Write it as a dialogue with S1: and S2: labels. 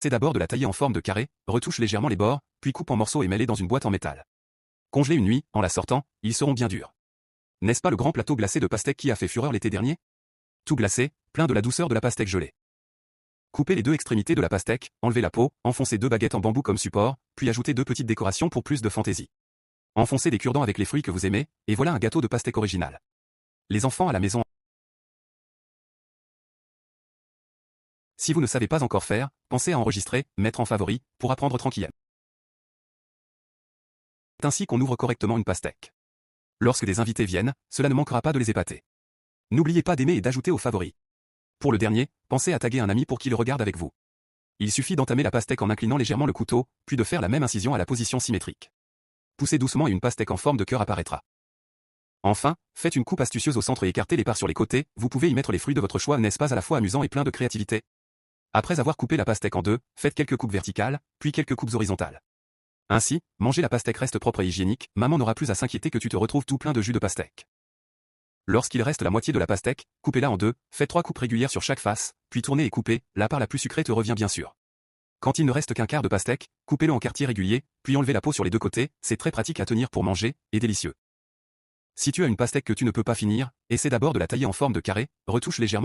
S1: C'est d'abord de la tailler en forme de carré, retouche légèrement les bords, puis coupe en morceaux et mets-les dans une boîte en métal. Congelez une nuit, en la sortant, ils seront bien durs. N'est-ce pas le grand plateau glacé de pastèque qui a fait fureur l'été dernier? Tout glacé, plein de la douceur de la pastèque gelée. Coupez les deux extrémités de la pastèque, enlevez la peau, enfoncez deux baguettes en bambou comme support, puis ajoutez deux petites décorations pour plus de fantaisie. Enfoncez des cure-dents avec les fruits que vous aimez, et voilà un gâteau de pastèque original. Les enfants à la maison. Si vous ne savez pas encore faire, pensez à enregistrer, mettre en favori, pour apprendre tranquillement. C'est ainsi qu'on ouvre correctement une pastèque. Lorsque des invités viennent, cela ne manquera pas de les épater. N'oubliez pas d'aimer et d'ajouter aux favoris. Pour le dernier, pensez à taguer un ami pour qu'il le regarde avec vous. Il suffit d'entamer la pastèque en inclinant légèrement le couteau, puis de faire la même incision à la position symétrique. Poussez doucement et une pastèque en forme de cœur apparaîtra. Enfin, faites une coupe astucieuse au centre et écartez les parts sur les côtés, vous pouvez y mettre les fruits de votre choix, n'est-ce pas à la fois amusant et plein de créativité? Après avoir coupé la pastèque en deux, faites quelques coupes verticales, puis quelques coupes horizontales. Ainsi, manger la pastèque reste propre et hygiénique, maman n'aura plus à s'inquiéter que tu te retrouves tout plein de jus de pastèque. Lorsqu'il reste la moitié de la pastèque, coupez-la en deux, faites 3 coupes régulières sur chaque face, puis tournez et coupez, la part la plus sucrée te revient bien sûr. Quand il ne reste qu'un quart de pastèque, coupez-le en quartiers réguliers, puis enlevez la peau sur les deux côtés, c'est très pratique à tenir pour manger, et délicieux. Si tu as une pastèque que tu ne peux pas finir, essaie d'abord de la tailler en forme de carré, retouche légèrement.